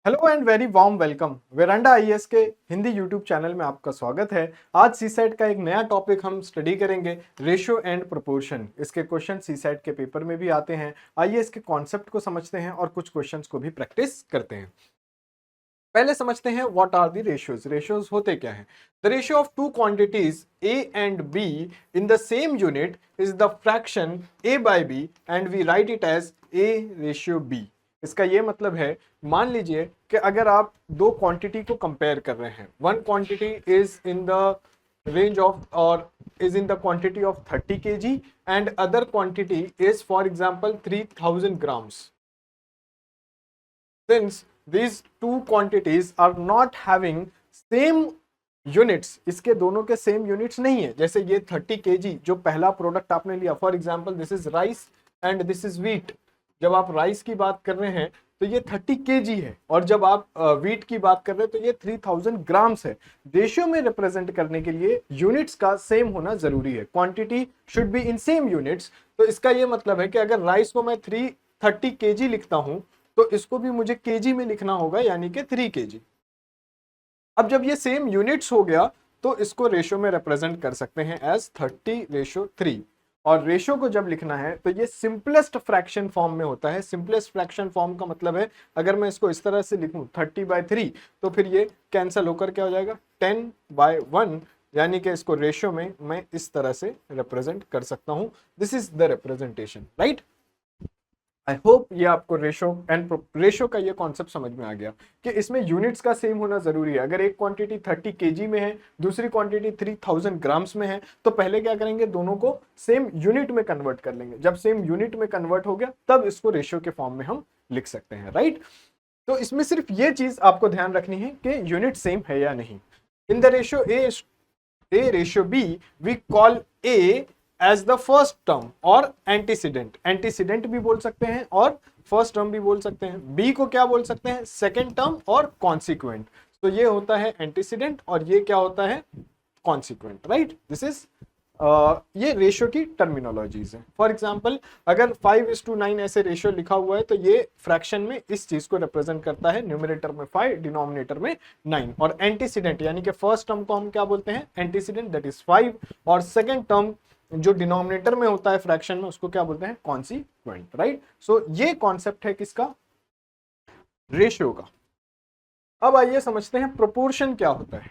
Hello and very warm welcome. Veranda IAS के Hindi YouTube channel में आपका स्वागत है। आज सीसेट का एक नया टॉपिक हम स्टडी करेंगे, रेशियो एंड प्रोपोर्शन। इसके क्वेश्चन सीसेट के पेपर में भी आते हैं। आइए इसके कॉन्सेप्ट को समझते हैं और कुछ क्वेश्चंस को भी प्रैक्टिस करते हैं। पहले समझते हैं what are the ratios. Ratios होते क्या हैं? The ratio of two quantities A and B in the same unit is the fraction A by B and we write it as a ratio B. इसका ये मतलब है, मान लीजिए कि अगर आप दो क्वांटिटी को कंपेयर कर रहे हैं, one quantity is in the range of और is in the quantity of 30 kg and other quantity is for example 3000 grams. Since these two quantities are not having same units, इसके दोनों के same units नहीं है। जैसे ये 30 kg जो पहला प्रोडक्ट आपने लिया, for example this is rice and this is wheat. जब आप राइस की बात कर रहे हैं तो ये 30 kg है, और जब आप व्हीट की बात कर रहे हैं तो ये 3000 ग्राम्स है। रेशियो में रिप्रेजेंट करने के लिए यूनिट्स का सेम होना जरूरी है। Quantity should be in same units. तो इसका ये मतलब है कि अगर राइस को मैं 330 kg लिखता हूं तो इसको भी मुझे केजी में लिखना होगा, यानी कि 3 kg। अब जब ये सेम यूनिट्स हो गया तो इसको रेशियो में रिप्रेजेंट कर सकते हैं एज 30:3। और रेशियो को जब लिखना है तो ये सिंपलेस्ट फ्रैक्शन फॉर्म में होता है। सिंपलेस्ट फ्रैक्शन फॉर्म का मतलब है, अगर मैं इसको इस तरह से लिखूं 30/3 तो फिर ये कैंसिल होकर क्या हो जाएगा 10/1, यानी कि इसको रेशियो में मैं इस तरह से रिप्रेजेंट कर सकता हूं। This is the representation, right. I hope ये आपको रेशियो का ये कॉन्सेप्ट समझ में आ गया कि इसमें यूनिट्स का सेम होना जरूरी है। अगर एक क्वांटिटी 30 kg में है, दूसरी क्वांटिटी 3000 ग्राम्स में है, तो पहले क्या करेंगे, दोनों को सेम यूनिट में कन्वर्ट कर लेंगे। जब सेम यूनिट में कन्वर्ट हो गया तब इसको रेशियो के फॉर्म में हम लिख सकते हैं, राइट। तो इसमें सिर्फ ये चीज आपको ध्यान रखनी है कि यूनिट सेम है या नहीं। In the ratio A ratio B we call A as the first term और एंटीसीडेंट। एंटीसीडेंट भी बोल सकते हैं और फर्स्ट टर्म भी बोल सकते हैं। बी को क्या बोल सकते हैं, सेकेंड टर्म और कॉन्सिक्वेंट। तो ये होता है एंटीसीडेंट और ये क्या होता है, कॉन्सिक्वेंट, राइट। दिस इज ये रेशियो की टर्मिनोलॉजीज है। फॉर एग्जाम्पल अगर 5:9 ऐसे रेशियो लिखा हुआ है तो ये फ्रैक्शन में इस चीज को रिप्रेजेंट करता है, न्यूमरेटर में 5, डिनोमिनेटर में 9। और एंटीसीडेंट यानी कि फर्स्ट टर्म को हम क्या बोलते हैं, एंटीसीडेंट, दैट इज 5, और सेकेंड टर्म जो डिनोमिनेटर में होता है फ्रैक्शन में उसको क्या बोलते हैं, कॉन्सिक्वेंट, राइट। सो ये कॉन्सेप्ट है किसका, रेशियो का। अब आइए समझते हैं प्रोपोर्शन क्या होता है।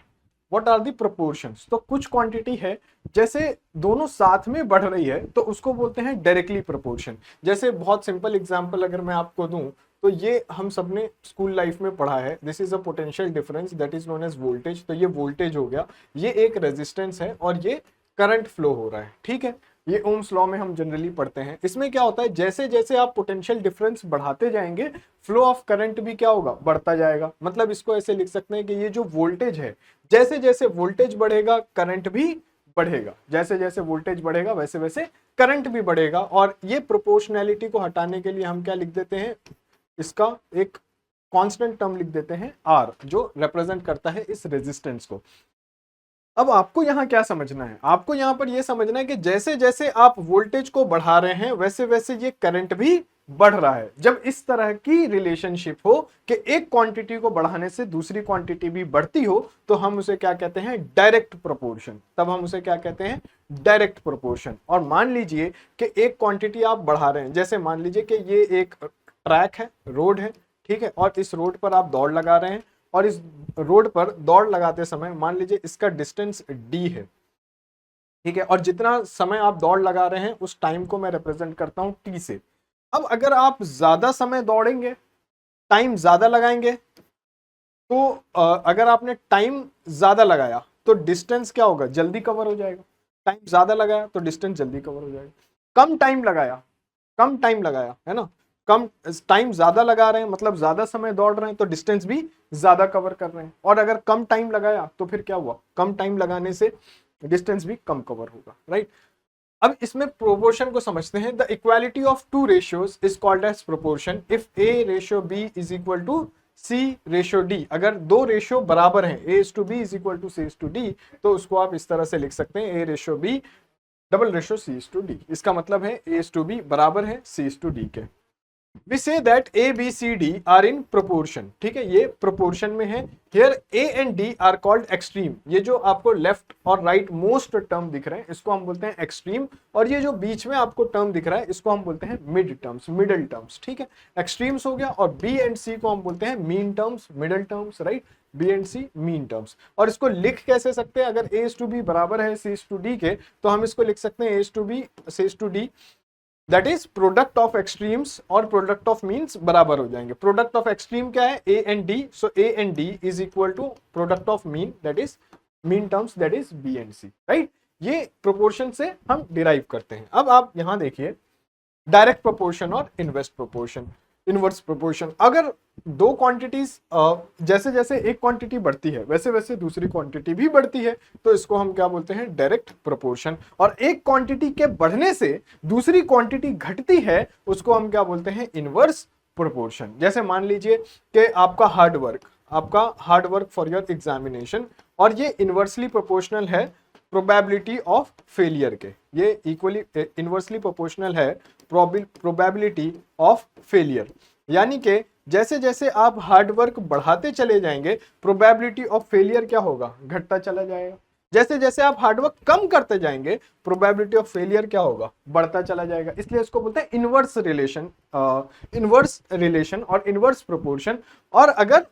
What are the proportions. तो कुछ क्वांटिटी है जैसे दोनों साथ में बढ़ रही है तो उसको बोलते हैं डायरेक्टली प्रोपोर्शन। जैसे बहुत सिंपल एग्जांपल अगर मैं आपको दूं तो ये हम सबने स्कूल लाइफ में पढ़ा है, this is a potential difference that is known as voltage. तो ये वोल्टेज हो गया, ये एक रेजिस्टेंस है और ये करंट फ्लो हो रहा है, ठीक है। ये ओम्स लॉ में हम जनरली पढ़ते हैं। इसमें क्या होता है, जैसे जैसे आप पोटेंशियल डिफरेंस बढ़ाते जाएंगे फ्लो ऑफ करंट भी क्या होगा, बढ़ता जाएगा। मतलब इसको ऐसे लिख सकते हैं कि ये जो वोल्टेज है, जैसे जैसे वोल्टेज बढ़ेगा करंट भी बढ़ेगा, जैसे जैसे वोल्टेज बढ़ेगा वैसे वैसे करंट भी बढ़ेगा। और ये प्रोपोर्शनैलिटी को हटाने के लिए हम क्या लिख देते हैं, इसका एक कांस्टेंट टर्म लिख देते हैं आर, जो रिप्रेजेंट करता है इस रेजिस्टेंस को। अब आपको यहां क्या समझना है, आपको यहां पर यह समझना है कि जैसे जैसे आप वोल्टेज को बढ़ा रहे हैं वैसे वैसे ये करंट भी बढ़ रहा है। जब इस तरह की रिलेशनशिप हो कि एक क्वांटिटी को बढ़ाने से दूसरी क्वांटिटी भी बढ़ती हो तो हम उसे क्या कहते हैं, डायरेक्ट प्रोपोर्शन। तब हम उसे क्या कहते हैं, डायरेक्ट प्रोपोर्शन। और मान लीजिए कि एक क्वांटिटी आप बढ़ा रहे हैं, जैसे मान लीजिए कि ये एक ट्रैक है, रोड है, ठीक है, और इस रोड पर आप दौड़ लगा रहे हैं और इस रोड पर दौड़ लगाते समय मान लीजिए इसका डिस्टेंस d है, ठीक है, और जितना समय आप दौड़ लगा रहे हैं उस टाइम को मैं रिप्रेजेंट करता हूं t से। अब अगर आप ज्यादा समय दौड़ेंगे, टाइम ज्यादा लगाएंगे, तो अगर आपने टाइम ज्यादा लगाया तो डिस्टेंस क्या होगा, जल्दी कवर हो जाएगा। टाइम ज्यादा लगाया तो डिस्टेंस जल्दी कवर हो जाएगा। कम टाइम लगाया है ना, कम टाइम ज्यादा लगा रहे हैं मतलब ज्यादा समय दौड़ रहे हैं तो डिस्टेंस भी ज्यादा कवर कर रहे हैं। और अगर कम टाइम लगाया तो फिर क्या हुआ, कम टाइम लगाने से डिस्टेंस भी कम कवर होगा, राइट। अब इसमें प्रोपोर्शन को समझते हैं। The equality of two ratios is called as proportion if a ratio b is equal to c ratio d. अगर दो रेशियो बराबर हैं, a is to b is equal to c is to d, तो उसको आप इस तरह से लिख सकते हैं, a ratio b double ratio c is to d. इसका मतलब है ए इज टू बी बराबर है सी इज टू डी के। we say that A, B, C, D are in proportion, ठीक है, ये proportion में है। Here A and D are called extreme, ये जो आपको लेफ्ट और राइट मोस्ट टर्म दिख रहे हैं इसको हम बोलते हैं एक्सट्रीम, और ये जो बीच में आपको टर्म दिख रहा है इसको हम बोलते हैं मिड टर्म्स, मिडल टर्म्स, ठीक है। एक्सट्रीम्स हो गया, और B एंड C को हम बोलते हैं mean terms, middle terms, right, B and C mean terms. और इसको लिख कैसे सकते हैं, अगर A is to B बराबर है C is to D के, तो हम इसको लिख सकते हैं A is to B C is to D, that is product of extremes और प्रोडक्ट ऑफ मीन्स बराबर हो जाएंगे। प्रोडक्ट ऑफ एक्सट्रीम क्या है, A and D, so A and D is equal to product of mean, that is mean terms, that is B and C, right. ये proportion से हम derive करते हैं। अब आप यहां देखिए डायरेक्ट प्रोपोर्शन और इनवर्स प्रोपोर्शन, इनवर्स प्रोपोर्शन। अगर दो क्वांटिटीज जैसे जैसे एक क्वांटिटी बढ़ती है वैसे वैसे दूसरी क्वांटिटी भी बढ़ती है, तो इसको हम क्या बोलते हैं, डायरेक्ट प्रोपोर्शन। और एक क्वांटिटी के बढ़ने से दूसरी क्वांटिटी घटती है, उसको हम क्या बोलते हैं, इनवर्स प्रोपोर्शन। जैसे मान लीजिए कि आपका hard work for your examination, और ये इनवर्सली प्रोपोर्शनल है प्रोबेबिलिटी ऑफ फेलियर के, ये इक्वली इनवर्सली प्रोपोर्शनल है प्रोबेबिलिटी ऑफ फेलियर। यानी कि जैसे जैसे आप हार्ड वर्क बढ़ाते चले जाएंगे, प्रोबेबिलिटी ऑफ फेलियर क्या होगा, घटता चला जाएगा। जैसे जैसे आप हार्ड वर्क कम करते जाएंगे, प्रोबेबिलिटी ऑफ फेलियर क्या होगा, बढ़ता चला जाएगा। इसलिए इसको बोलते हैं इनवर्स रिलेशन और इनवर्स प्रोपोर्शन। और अगर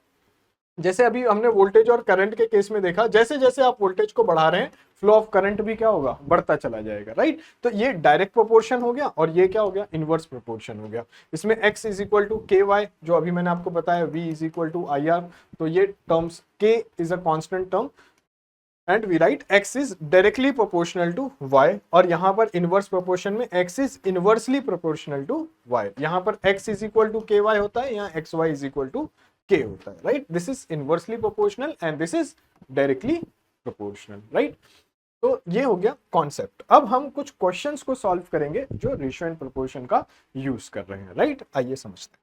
जैसे अभी हमने वोल्टेज और करंट के केस में देखा, जैसे जैसे आप वोल्टेज को बढ़ा रहे हैं, फ्लो ऑफ करंट भी क्या होगा, बढ़ता चला जाएगा, राइट। तो ये डायरेक्ट प्रोपोर्शन हो गया, और ये क्या हो गया, इनवर्स प्रोपोर्शन हो गया। इसमें x is equal to K Y, जो अभी मैंने आपको बताया, v is equal to I R, तो ये terms, k is a constant term and we write x is directly proportional to y, और यहाँ पर इनवर्स प्रोपोर्शन में x is inversely proportional to y। यहाँ पर x is equal to K Y होता है, यहाँ X Y is equal to k होता है, right. This is inversely proportional and this is directly proportional, right. तो ये हो गया कॉन्सेप्ट। अब हम कुछ क्वेश्चंस को सॉल्व करेंगे जो रेशियो एंड प्रोपोर्शन का यूज कर रहे हैं, राइट। आइए समझते हैं।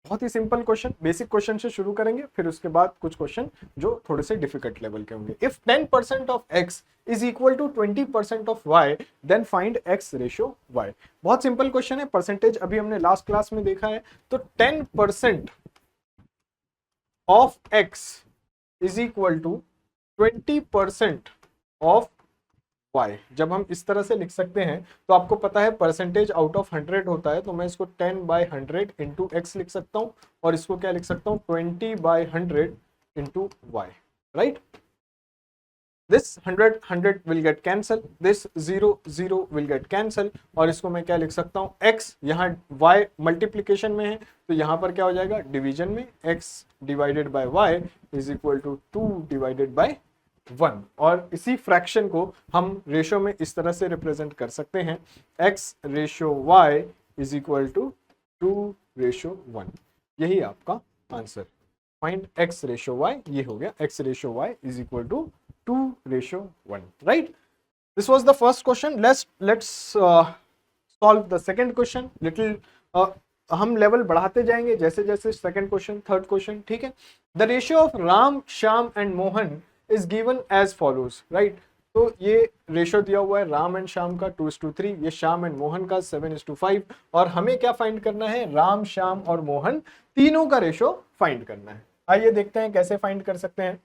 बहुत ही सिंपल क्वेश्चन, बेसिक क्वेश्चन से शुरू करेंगे, फिर उसके बाद कुछ क्वेश्चन जो थोड़े से डिफिकल्ट लेवल के होंगे। If 10% of x is equal to 20% of y, then find x ratio y। बहुत सिंपल क्वेश्चन है, परसेंटेज अभी हमने लास्ट क्लास में देखा है। तो 10% of x is equal to 20% of y। जब हम इस तरह से लिख सकते हैं, तो आपको पता है परसेंटेज आउट ऑफ 100 होता है, तो मैं इसको 10/100 इंटू एक्स लिख सकता हूं, और इसको क्या लिख सकता हूं, 20/100 into y, right. This 100 will get cancel, this 0 will get cancel, और इसको मैं क्या लिख सकता हूं, x, यहाँ y मल्टीप्लीकेशन में है, तो यहाँ पर क्या हो जाएगा, डिवीजन में, x divided by y is equal to 2 divided by 1। और इसी फ्रैक्शन को हम रेशियो में इस तरह से रिप्रेजेंट कर सकते हैं, x ratio y is equal to 2 ratio 1। यही आपका answer, find x ratio y, ये हो गया, x ratio y is equal to 2 ratio 1, right. This was the first question. Let's solve the second question. Little हम level बढ़ाते जाएंगे जैसे जैसे सेकंड क्वेश्चन, थर्ड क्वेश्चन, ठीक है। The ratio of Ram, Shyam and Mohan is given as follows, right. तो ये ratio दिया हुआ है राम एंड श्याम का 2:3, ये श्याम एंड मोहन का 7:5, और हमें क्या फाइंड करना है, राम, श्याम और मोहन तीनों का रेशियो फाइंड करना है। आइए देखते हैं कैसे फाइंड कर सकते हैं।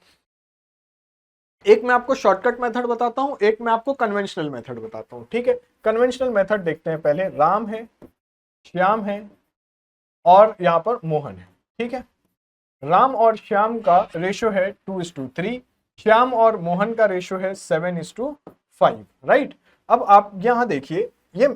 एक मैं आपको शॉर्टकट मेथड बताता हूं, एक मैं आपको कन्वेंशनल मेथड बताता हूं, ठीक है। कन्वेंशनल मेथड देखते हैं पहले। राम है, श्याम है और यहां पर मोहन है, ठीक है। राम और श्याम का रेशियो है 2:3, श्याम और मोहन का रेशियो है 7:5, राइट। अब आप यहां देखिए, ये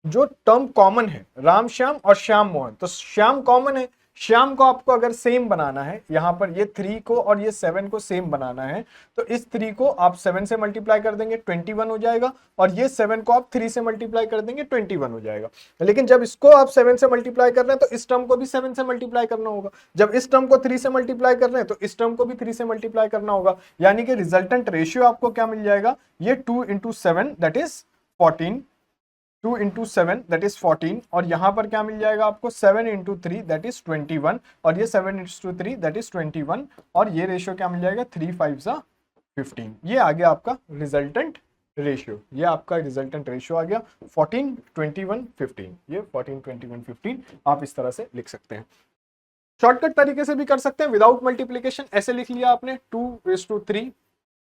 जो टर्म कॉमन है, राम श्याम और श्याम मोहन, तो श्याम कॉमन है। श्याम को आपको अगर सेम बनाना है, यहां पर ये 3 को और ये 7 को सेम बनाना है, तो इस 3 को आप 7 से मल्टीप्लाई कर देंगे, 21 हो जाएगा, और ये 7 को आप 3 से मल्टीप्लाई कर देंगे, 21 हो जाएगा। लेकिन जब इसको आप 7 से मल्टीप्लाई कर रहे हैं, तो इस टर्म को भी 7 से मल्टीप्लाई करना होगा। जब इस टर्म को 3 से मल्टीप्लाई कर रहे हैं, तो इस टर्म को भी 3 से मल्टीप्लाई करना होगा। यानी कि रिजल्टेंट रेशियो आपको क्या मिल जाएगा, ये 2 × 7 दैट इज 14, 2 × 7 दैट इज 14, और यहां पर क्या मिल जाएगा आपको, 7 × 3 दैट इज 21, और ये 7 × 3 दैट इज 21, और ये रेशियो क्या मिल जाएगा, 3 × 5 = 15। ये आ गया आपका रिजल्टेंट रेशियो, ये आपका रिजल्टेंट रेशियो आ गया 14 21 15। ये 14 21 15 आप इस तरह से लिख सकते हैं। शॉर्टकट तरीके से भी कर सकते हैं विदाउट मल्टीप्लीकेशन। ऐसे लिख लिया आपने 2:3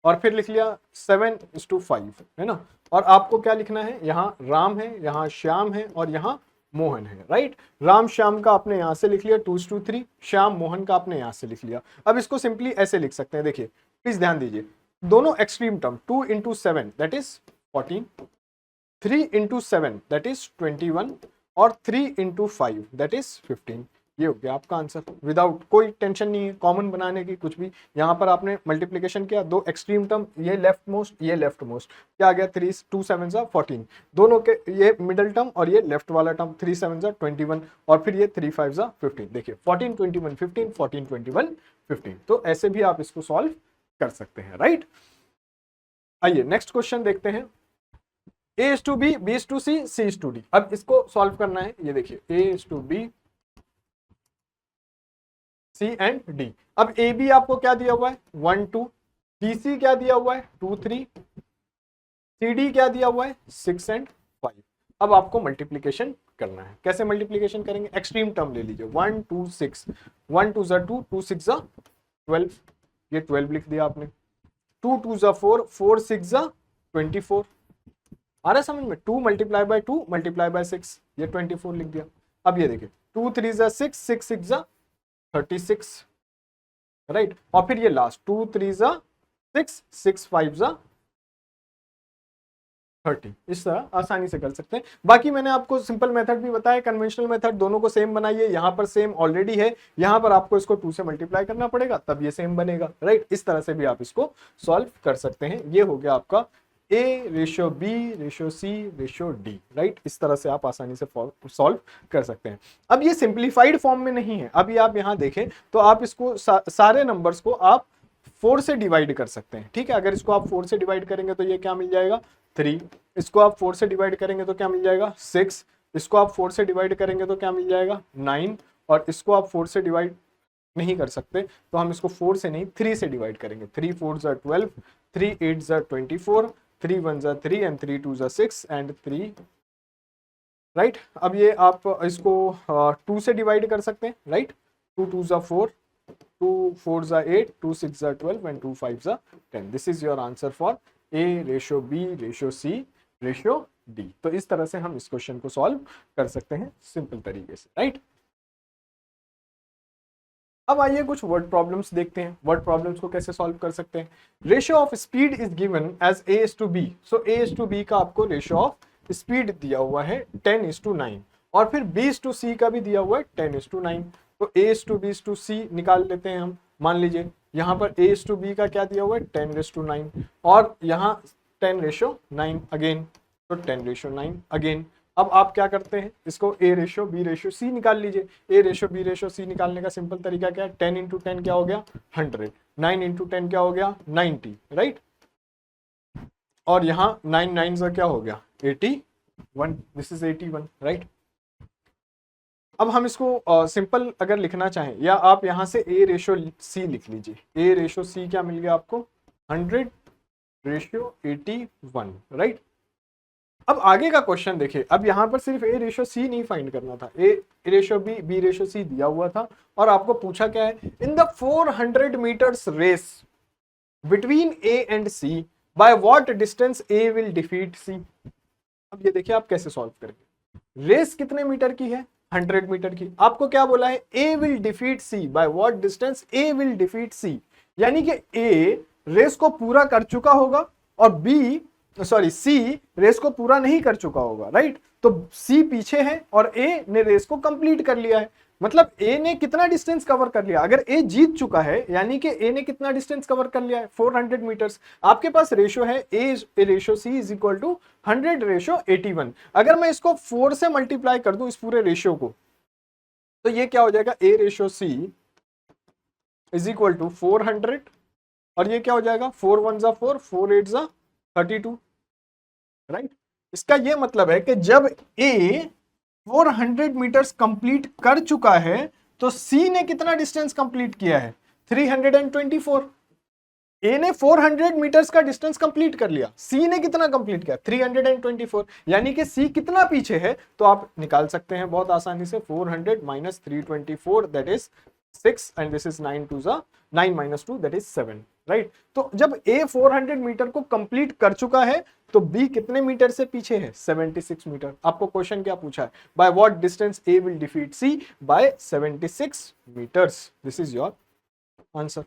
और फिर लिख लिया 7:5, है ना। और आपको क्या लिखना है, यहाँ राम है, यहाँ श्याम है और यहाँ मोहन है, राइट। राम श्याम का आपने यहां से लिख लिया 2:3, श्याम मोहन का आपने यहां से लिख लिया। अब इसको सिंपली ऐसे लिख सकते हैं, देखिए प्लीज ध्यान दीजिए, दोनों extreme term 2 × 7 that is 14, 3 × 7 that is 21 और 3 × 5 दैट इज 15। ये हो गया आपका आंसर, विदाउट कोई टेंशन नहीं है कॉमन बनाने की कुछ भी। यहां पर आपने मल्टीप्लिकेशन किया, दो एक्सट्रीम टर्म, ये लेफ्ट मोस्ट ये लेफ्ट मोस्ट, क्या आ गया 3 2 7 14, दोनों के ये मिडल टर्म और ये लेफ्ट वाला टर्म 3 7 21 और फिर ये 3 5 15। देखिए 14 21 15 14 21 15। तो ऐसे भी आप इसको सॉल्व कर सकते हैं, राइट। आइए नेक्स्ट क्वेश्चन देखते हैं। A:B, B:C, C:D। अब इसको सॉल्व करना है। ये देखिए A:B, C एंड D। अब AB आपको क्या दिया हुआ है 1 2, BC क्या दिया हुआ है 2 3, CD क्या दिया हुआ है 6 एंड 5। अब आपको मल्टीप्लीकेशन करना है। कैसे मल्टीप्लीकेशन करेंगे, एक्सट्रीम टर्म ले लीजिए 1 2 6, 1 2 2, 2 6 12, ये 12 लिख दिया आपने। 2 2 4, 4 6 24, आ रहा है समझ में। 2 × 2 × 6, ये 24 लिख दिया। अब ये देखिए 2 3 6, 6 6 36, राइट। और फिर ये लास्ट 2 3 6, 6 5 30। इस तरह आसानी से कर सकते हैं। बाकी मैंने आपको सिंपल मेथड भी बताया, कन्वेंशनल मेथड, दोनों को सेम बनाइए। यहां पर सेम ऑलरेडी है, यहां पर आपको इसको 2 से मल्टीप्लाई करना पड़ेगा तब ये सेम बनेगा, राइट। इस तरह से भी आप इसको सॉल्व कर सकते हैं। ये हो गया आपका A:B:C:D, राइट। इस तरह से आप आसानी से सॉल्व कर सकते हैं। अब ये सिंप्लीफाइड फॉर्म में नहीं है। अभी आप यहां देखें तो आप इसको सारे नंबर्स को आप 4 से डिवाइड कर सकते हैं, ठीक है। अगर इसको आप 4 से डिवाइड करेंगे तो ये क्या मिल जाएगा 3, इसको आप 4 से डिवाइड करेंगे तो क्या मिल जाएगा 6, इसको आप 4 से डिवाइड करेंगे तो क्या मिल जाएगा 9, और इसको आप 4 से डिवाइड नहीं कर सकते तो हम इसको 4 से नहीं 3 से डिवाइड करेंगे। 3 4 12, 3 8 24, 3 1 3 एंड 3 2 6 एंड 3, राइट। अब ये आप इसको 2 से डिवाइड कर सकते हैं, right. 2 2 4, 2 4 8, 2 6 12 and 2 5 10। This is your answer for A:B:C:D। तो इस तरह से हम इस क्वेश्चन को सॉल्व कर सकते हैं सिंपल तरीके से, राइट। अब आइए कुछ वर्ड प्रॉब्लम्स देखते हैं। वर्ड प्रॉब्लम्स को कैसे सॉल्व कर सकते हैं। Ratio of speed is given as A:B। So A:B का आपको रेशियो ऑफ स्पीड दिया हुआ है 10:9 और फिर B:C का भी दिया हुआ है 10:9। तो A:B:C निकाल लेते हैं हम। मान लीजिए यहाँ पर A:B का क्या दिया हुआ है 10:9 और यहाँ 10:9 अगेन, तो 10:9 अगेन। अब आप क्या करते हैं, इसको A:B:C निकाल लीजिए। A:B:C निकालने का सिंपल तरीका क्या है, 10 × 10 क्या हो गया 100, 9 × 10 क्या हो गया 90, राइट। और यहाँ 9 9 क्या हो गया 81, दिस इज 81, राइट। अब हम इसको सिंपल अगर लिखना चाहें, या आप यहां से A:C लिख लीजिए। A:C क्या मिल गया आपको 100:81, राइट। अब आगे का क्वेश्चन देखिए। अब यहां पर सिर्फ A:C नहीं फाइंड करना था, A:B, B:C दिया हुआ था और आपको पूछा क्या है, in the 400 meters race between A and C by what distance A will defeat C। अब ये देखिए आप कैसे सॉल्व करेंगे। रेस कितने मीटर की है 100 मीटर की। आपको क्या बोला है A will defeat C by what distance A will defeat C, यानी कि A रेस को पूरा कर चुका होगा और C रेस को पूरा नहीं कर चुका होगा, राइट। तो C पीछे है और A ने रेस को कंप्लीट कर लिया है। मतलब A ने कितना डिस्टेंस कवर कर लिया, अगर A जीत चुका है यानी कि A ने कितना डिस्टेंस कवर कर लिया है 400 मीटर्स। आपके पास रेशियो है A:C इज इक्वल टू 100:81। अगर मैं इसको 4 से मल्टीप्लाई कर दूं इस पूरे रेशियो को, तो ये क्या हो जाएगा A:C इज इक्वल टू 400 और ये क्या हो जाएगा 4 1 4, 4 8 32, राइट। इसका ये मतलब है कि जब A 400 मीटर्स कंप्लीट कर चुका है तो C ने कितना डिस्टेंस कंप्लीट किया है 324, ए ने 400 मीटर्स का डिस्टेंस कंप्लीट कर लिया, सी ने कितना कंप्लीट किया 324, यानी कि सी कितना पीछे है, तो आप निकाल सकते हैं बहुत आसानी से 400 minus 324 that is 6 and this is 9 minus 2 that is 7, right. तो जब ए 400 मीटर को कंप्लीट कर चुका है तो बी कितने मीटर से पीछे है 76 मीटर। आपको क्वेश्चन क्या पूछा है, by what distance A will defeat C, by 76 meters, this is your answer,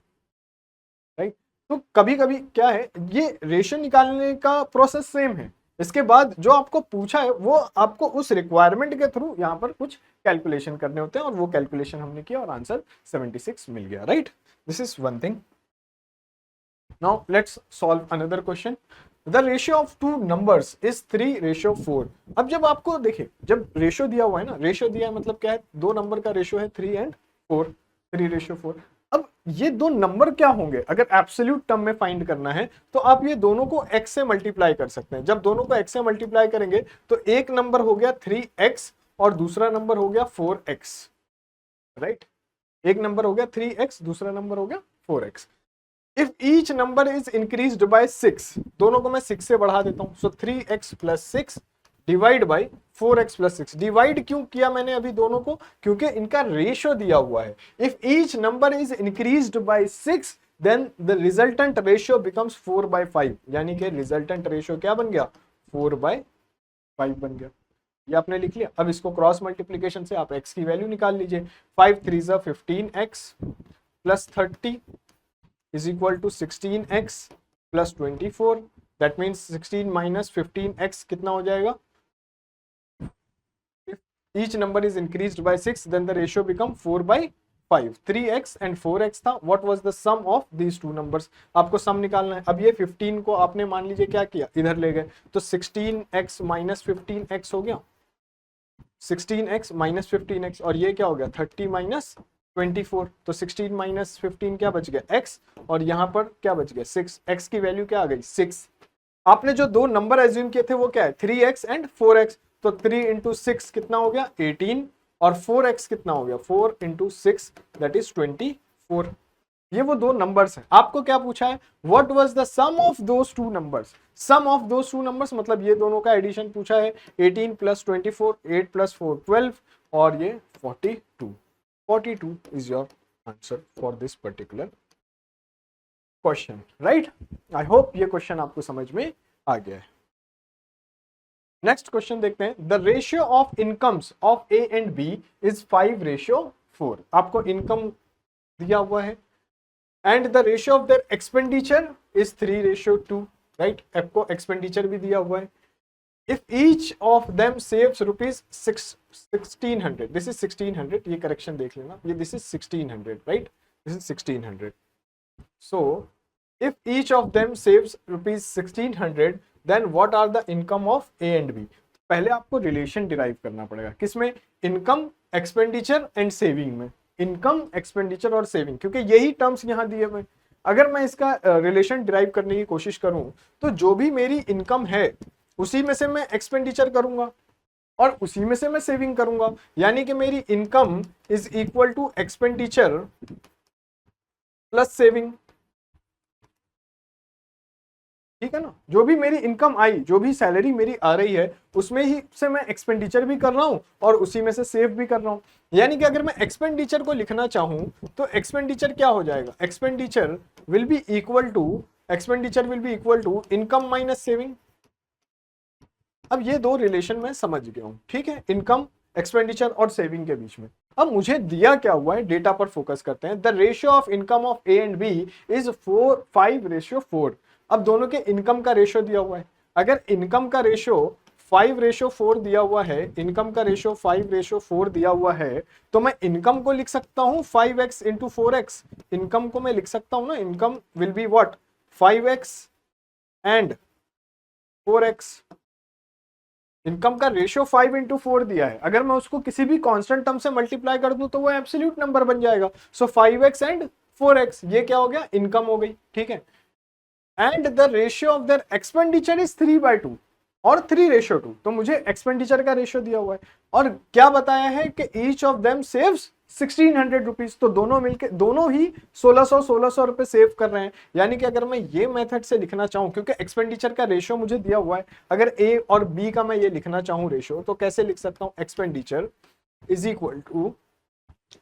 right. तो कभी कभी क्या है, ये रेशियो निकालने का प्रोसेस सेम है, इसके बाद जो आपको पूछा है वो आपको उस रिक्वायरमेंट के थ्रू यहाँ पर कुछ कैलकुलेशन करने होते हैं और वो कैलकुलेशन हमने किया और आंसर 76 मिल गया, right. This is one thing. Now let's solve another question. The ratio of two numbers is 3:4। अब जब आपको देखिए, जब रेशियो दिया हुआ है ना, रेशियो दिया है मतलब क्या है, दो नंबर का रेशियो है 3 and 4, 3:4। अब ये दो नंबर क्या होंगे, अगर एब्सोल्यूट टर्म में फाइंड करना है तो आप ये दोनों को x से मल्टीप्लाई कर सकते हैं। जब दोनों को x से मल्टीप्लाई करेंगे तो एक नंबर हो गया 3x और दूसरा नंबर हो गया 4x, राइट। एक नंबर हो गया 3x, दूसरा नंबर हो गया 4x। If each number is increased by 6, दोनों को मैं 6 से बढ़ा देता हूं, सो 3x plus 6 divide by 4x plus 6। Divide क्यों किया मैंने अभी दोनों को, क्योंकि इनका रेशियो दिया हुआ है। If each number is increased by 6 then the resultant ratio becomes 4/5, यानी कि रिजल्टेंट रेशियो क्या बन गया 4/5 बन गया। ये आपने लिख लिया। अब इसको क्रॉस मल्टीप्लीकेशन से आप x की वैल्यू निकाल लीजिए। 5 3 15x plus 30 is equal to 16x plus 24, that means 16 minus 15x कितना हो जाएगा। If each number is increased by 6 then the ratio become 4/5। 3x and 4x था, what was the sum of these two numbers, आपको सम निकालना है। अब ये 15 को आपने मान लीजिए क्या किया, इधर ले गए, तो 16x माइनस 15x हो गया, 16x माइनस 15x, और ये क्या हो गया 30 माइनस 24, तो 16 माइनस 15 क्या बच गया x, और यहाँ पर क्या बच गया 6, x की वैल्यू क्या आ गई 6। आपने जो दो नंबर एज्यूम किए थे वो क्या है 3x एंड 4x, तो 3 इंटू 6 कितना हो गया 18, और 4x कितना हो गया 4 इंटू 6 दैट इज 24। ये वो दो नंबर्स हैं। आपको क्या पूछा है, what was the sum of those two numbers. Sum of those two numbers मतलब ये दोनों का एडिशन पूछा है। 18 प्लस 24, 8 प्लस 4 12, और ये 42। 42 is your answer for this particular question, right? I hope ये क्वेश्चन आपको समझ में आ गया है। नेक्स्ट क्वेश्चन देखते हैं। The ratio of incomes of A and B is 5:4। आपको इनकम दिया हुआ है and the ratio of their expenditure is 3:2, right. आपको एक्सपेंडिचर भी दिया हुआ है। If each of them saves rupees 1600, this is 1600, ये करेक्शन देख लेना, ये this is 1600, right? This is 1600. So if each of them saves rupees 1600, then what are the income of A and B? पहले आपको रिलेशन डिराइव करना पड़ेगा, किसमें, income, expenditure and saving में। इनकम, एक्सपेंडिचर और सेविंग, क्योंकि यही टर्म्स यहाँ दिए हुए। अगर मैं इसका रिलेशन डिराइव करने की कोशिश करूं तो जो भी मेरी इनकम है उसी में से मैं एक्सपेंडिचर करूंगा और उसी में से मैं सेविंग करूंगा, यानी कि मेरी income is equal to expenditure plus saving, ठीक है ना। जो भी मेरी इनकम आई, जो भी सैलरी मेरी आ रही है उसमें ही से मैं एक्सपेंडिचर भी कर रहा हूं और उसी में से सेव भी कर रहा हूं। यानी कि अगर मैं एक्सपेंडिचर को लिखना चाहूं तो एक्सपेंडिचर क्या हो जाएगा, expenditure will be equal to income minus saving. अब ये दो रिलेशन मैं समझ गया हूं, ठीक है, इनकम, एक्सपेंडिचर और सेविंग के बीच में। अब मुझे दिया क्या हुआ है, डेटा पर फोकस करते हैं। The ratio of income of A and B is 5:4। अब दोनों के इनकम का रेशियो दिया हुआ है। अगर इनकम का रेशियो 5:4 दिया हुआ है, इनकम का रेशियो 5:4 दिया हुआ है, तो मैं इनकम को लिख सकता हूं 5x इंटू 4x। इनकम को मैं लिख सकता हूं ना, income will be what 5x and 4x। Income का रेशियो 5:4 दिया है, अगर मैं उसको किसी भी कांस्टेंट टर्म से मल्टीप्लाई कर दूं तो वो एब्सोल्यूट नंबर बन जाएगा। सो 5x एंड 4x, ये क्या हो गया, इनकम हो गई, ठीक है। And the ratio of their expenditure is 3/2 और 3:2, तो मुझे एक्सपेंडिचर का रेशियो दिया हुआ है और क्या बताया है कि each of them saves 1600 rupees. तो दोनों मिलके दोनों ही 1600 रुपए सेव कर रहे हैं। यानी कि अगर मैं ये मेथड से लिखना चाहूं, क्योंकि एक्सपेंडिचर का रेशियो मुझे दिया हुआ है, अगर ए और बी का मैं ये लिखना चाहूं रेशियो, तो कैसे लिख सकता हूं? Expenditure is equal to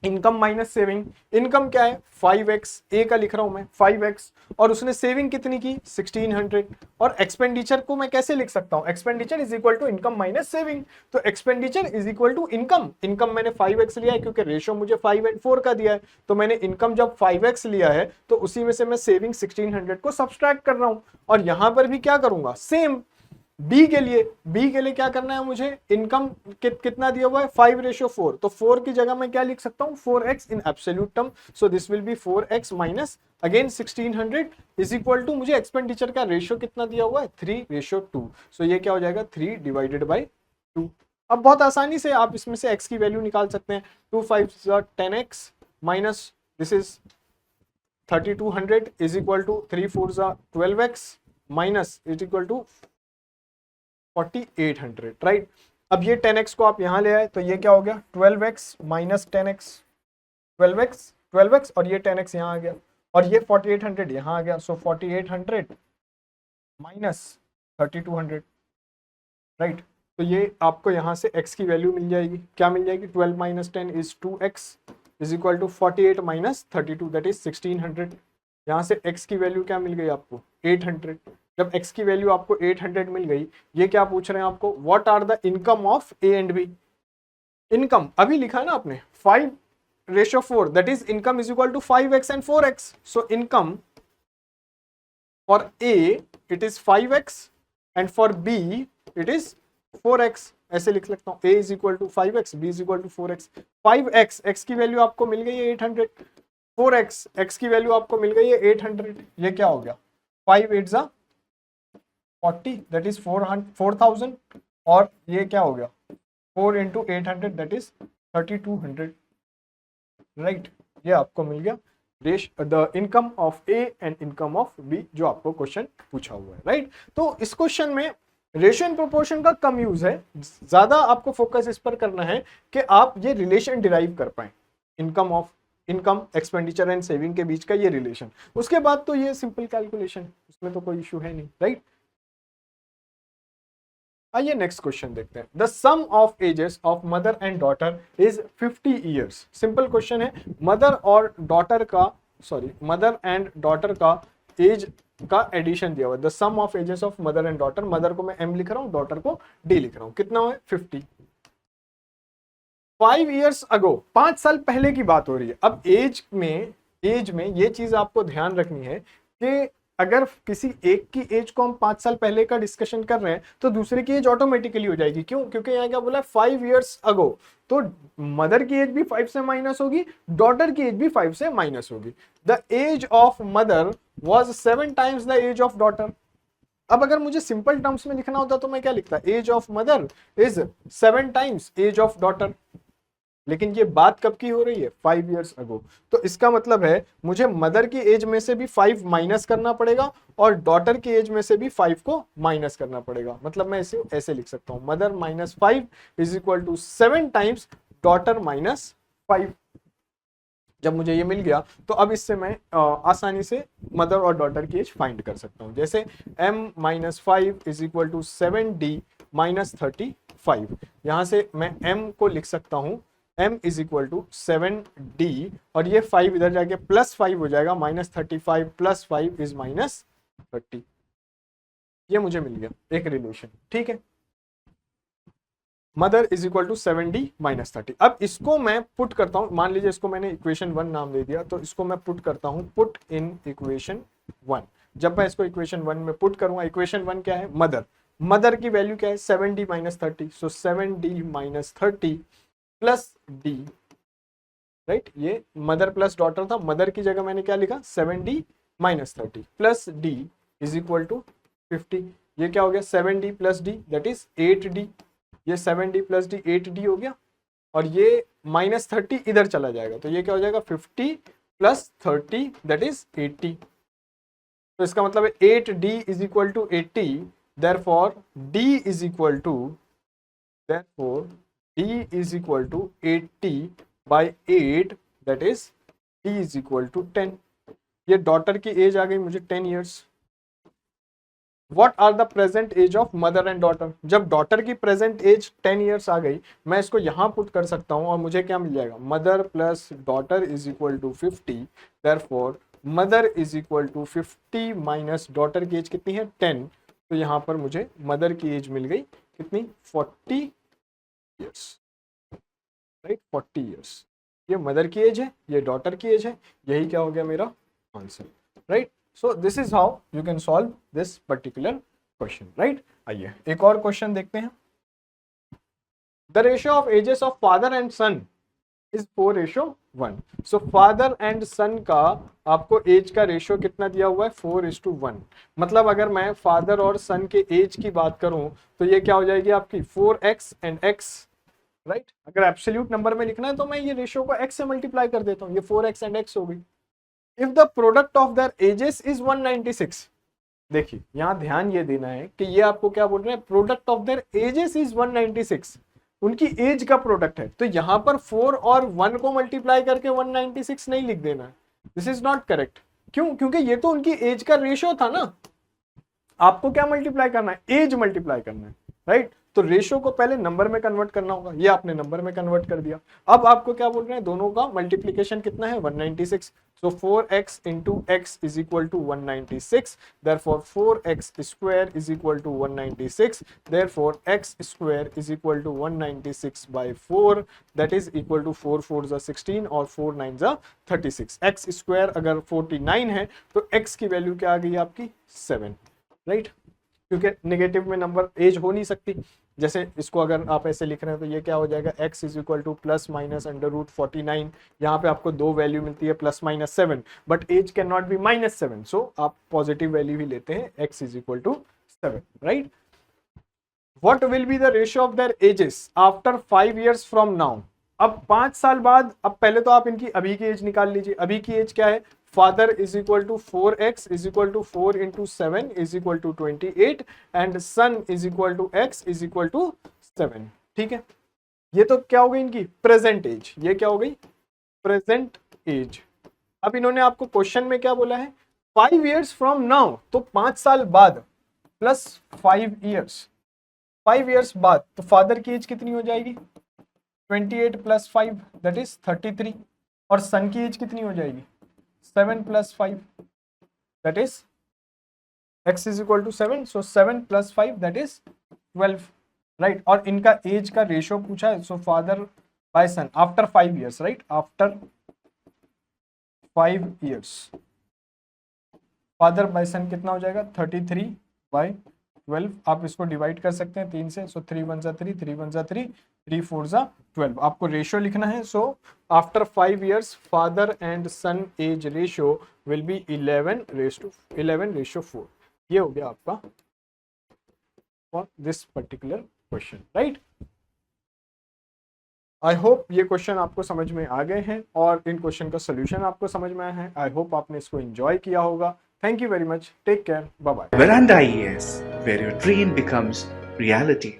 income minus saving. Income क्या है? 5x, ए का लिख रहा हूं मैं 5x, और उसने सेविंग कितनी की? 1600। और एक्सपेंडिचर को मैं कैसे लिख सकता हूं? Expenditure is equal to income minus saving. तो expenditure is equal to income. Income मैंने 5x लिया है क्योंकि रेशियो मुझे 5 and 4 का दिया है, तो मैंने इनकम जब 5x लिया है तो उसी में से मैं सेविंग 1600 को सब्सट्रैक्ट कर रहा हूं। और यहां पर भी क्या करूंगा? सेम बी के लिए क्या करना है मुझे? इनकम कितना दिया हुआ है? 5:4। तो 4 की जगह मैं क्या लिख सकता हूं? 4x in absolute term. So this will be 4x minus again 1600 is equal to, मुझे एक्सपेंडिचर का रेशियो कितना दिया हुआ है? 3:2। सो ये क्या हो जाएगा? 3 डिवाइडेड बाई 2। अब बहुत आसानी से आप इसमें से x की वैल्यू निकाल सकते हैं। 2 5 10x minus this is 3200 is equal to 3 4 12x minus is equal to 4800, right. अब ये 10x को आप यहां ले आए तो ये क्या हो गया? 12x माइनस 10x, 12x और ये 10x यहां आ गया, और ये 4800 यहां आ गया। सो 4800 माइनस 3200, राइट। तो ये आपको यहां से x की वैल्यू मिल जाएगी। क्या मिल जाएगी? 12 minus 10 is 2x is equal to 48 minus 32 that is 1600। यहां से x की वैल्यू क्या मिल गई आपको? 800। जब x की वैल्यू आपको 800 मिल गई, ये क्या पूछ रहे हैं आपको? What are the income of A and B. Income अभी लिखा है ना आपने 5:4, that is income is equal to 5x and 4x। So income for A it is 5x and for B it is 4x। ऐसे लिख सकता हूं, a is equal to 5x, b is equal to 4x। 5x, x की value आपको मिल गई है 800, 4x, x की वैल्यू आपको मिल गई है 800। ये क्या हो गया? 5 8 40 दैट इज 4000, और ये क्या हो गया? 4 इंटू 800 दैट इज 3200, राइट। ये आपको मिल गया the income of A and income of B, जो आपको क्वेश्चन पूछा हुआ है, राइट। तो इस क्वेश्चन में रेशियो एंड प्रोपोर्शन का कम यूज है, ज्यादा आपको फोकस इस पर करना है कि आप ये रिलेशन डिराइव कर पाए, इनकम एक्सपेंडिचर एंड सेविंग के बीच का ये रिलेशन। उसके बाद तो ये सिंपल कैलकुलेशन, उसमें तो कोई इशू है नहीं, राइट। आइए नेक्स्ट क्वेश्चन देखते हैं। The sum of ages of mother and daughter is 50 years. Simple question है। मदर एंड डॉटर का एज का एडिशन दिया हुआ है। The sum of ages of mother and daughter, mother को मैं m लिख रहा हूं, डॉटर को d लिख रहा हूं। कितना है? 50। 5 years ago, 5 साल पहले की बात हो रही है। अब एज में ये चीज आपको ध्यान रखनी है कि अगर किसी एक की एज को हम 5 साल पहले का डिस्कशन कर रहे हैं तो दूसरे की एज ऑटोमेटिकली हो जाएगी। क्यों? क्योंकि यहाँ क्या बोला है? 5 years ago। तो मदर की एज भी 5 से माइनस होगी, डॉटर की एज भी 5 से माइनस होगी। The age of mother was 7 times the age of daughter. अब अगर मुझे सिंपल टर्म्स में लिखना होता तो मैं क्या लिखता? Age of mother is 7 times age of daughter. लेकिन ये बात कब की हो रही है? 5 years ago। तो इसका मतलब है मुझे मदर की एज में से भी 5 माइनस करना पड़ेगा और डॉटर की एज में से भी 5 को माइनस करना पड़ेगा। मतलब मैं इसे ऐसे लिख सकता हूं, mother minus 5 is equal to 7 times daughter minus 5। जब मुझे ये मिल गया तो अब इससे मैं आसानी से मदर और डॉटर की एज फाइंड कर सकता हूं। जैसे m minus 5 is equal to 7d minus 35। यहां से मैं m को लिख सकता हूं, m is equal to 7d, और ये 5 इधर जाके प्लस 5 हो जाएगा, माइनस 35 प्लस 5 इज माइनस 30। ये मुझे मिल गया एक रिलेशन, ठीक है। Mother is equal to 7d minus 30। अब इसको मैं पुट करता हूं, मान लीजिए इसको मैंने इक्वेशन 1 नाम दे दिया, तो इसको मैं पुट करता हूं, पुट इन इक्वेशन 1। जब मैं इसको इक्वेशन 1 में पुट करूंगा, इक्वेशन 1 क्या है? मदर की वैल्यू क्या है? 7d minus 30। So 7d minus 30 plus d, right. ये मदर प्लस डॉटर था, मदर की जगह मैंने क्या लिखा? 7d minus 30 plus d is equal to 50। ये क्या हो गया? 7d plus d that is 8d। ये 7d प्लस d 8d हो गया, और ये माइनस 30 इधर चला जाएगा, तो ये क्या हो जाएगा? 50 प्लस 30 दैट इज 80। तो इसका मतलब है 8d is equal to 80, therefore d is equal to 80 by 8 that is t is equal to 10. ये डॉटर की एज आ गई मुझे 10 years. What are the present age of mother and daughter? जब daughter की प्रेजेंट एज 10 years आ गई, मैं इसको यहां पुट कर सकता हूं और मुझे क्या मिल जाएगा, mother plus daughter is equal to 50. Therefore mother is equal to 50 minus daughter की एज कितनी है 10. तो यहां पर मुझे मदर की एज मिल गई कितनी 40 years, राइट 40 years. ये मदर की एज है, ये डॉटर की एज है, यही क्या हो गया मेरा answer, right. So this is how you can solve this particular question, right? आइए एक और क्वेश्चन देखते हैं. The ratio of ages of father and son is 4:1. So father and son का आपको एज का रेशियो कितना दिया हुआ है 4:1. मतलब अगर मैं फादर और सन के एज की बात करूं तो ये क्या हो जाएगी आपकी 4x and x, राइट. अगर एब्सोल्यूट नंबर में लिखना है तो मैं ये रेशियो को x से मल्टीप्लाई कर देता हूँ, ये 4x and x हो गई. If the product of their ages is 196, देखिए यहां ध्यान ये देना है कि ये आपको क्या बोल रहे हैं, product of their edges is 196, उनकी एज का प्रोडक्ट है. तो यहां पर 4 और 1 को मल्टीप्लाई करके 196 नहीं लिख देना है, दिस इज नॉट करेक्ट. क्यों? क्योंकि ये तो उनकी एज का रेशियो था ना. आपको क्या मल्टीप्लाई करना है, एज मल्टीप्लाई करना है, राइट. तो रेशियो को पहले नंबर में कन्वर्ट करना होगा, ये आपने नंबर में कन्वर्ट कर दिया. अब आपको क्या बोल रहे हैं, दोनों का मल्टीप्लीकेशन कितना है 196. So 4x into x is equal to 196. Therefore 4x square is equal to 196. Therefore x square is equal to 196 by 4. That is equal to 4 4s are 16 और 4 9s are 36. x square अगर 49 है तो x की value क्या आ गई आपकी 7, right. क्योंकि negative में नंबर एज हो नहीं सकती. जैसे इसको अगर आप ऐसे लिख रहे हैं तो ये क्या हो जाएगा x is equal to plus minus √49. यहाँ पे आपको दो वैल्यू मिलती है plus minus 7, but age can not be -7. So आप पॉजिटिव वैल्यू ही लेते हैं, x is equal to 7, right. What will be the ratio of their ages after 5 years from now. अब 5 साल बाद, अब पहले तो आप इनकी अभी की एज निकाल लीजिए. अभी की एज क्या है, father is equal to 4x is equal to 4 into 7 is equal to 28 and son is equal to x is equal to 7. ठीक है, ये तो क्या हो गई इनकी प्रेजेंट एज, ये क्या हो गई प्रेजेंट एज. अब इन्होंने आपको क्वेश्चन में क्या बोला है 5 years फ्रॉम नाउ, तो 5 साल बाद प्लस 5 years, 5 years बाद. तो फादर की एज कितनी हो जाएगी 28 + 5 दैट इज 33, और सन की एज कितनी हो जाएगी 7 + 5 that is x is equal to 7. So 7 + 5 that is 12, right. और इनका एज का रेशियो पूछा है, so father by son after 5 years, right. After 5 years father by son कितना हो जाएगा 33/12. आप इसको डिवाइड कर सकते हैं 3 से. सो 3 1 जा 3, 3 1 जा 3, 3 4 जा 12. आपको रेशियो लिखना है. So after 5 years father and son age ratio will be 11:4. ये हो गया आपका for this particular question, right. I hope ये क्वेश्चन आपको समझ में आ गए हैं और इन क्वेश्चन का सोल्यूशन आपको समझ में आया है. आई होप आपने इसको एंजॉय किया होगा. Thank you very much. Take care. Bye-bye. Veranda IAS, where your dream becomes reality.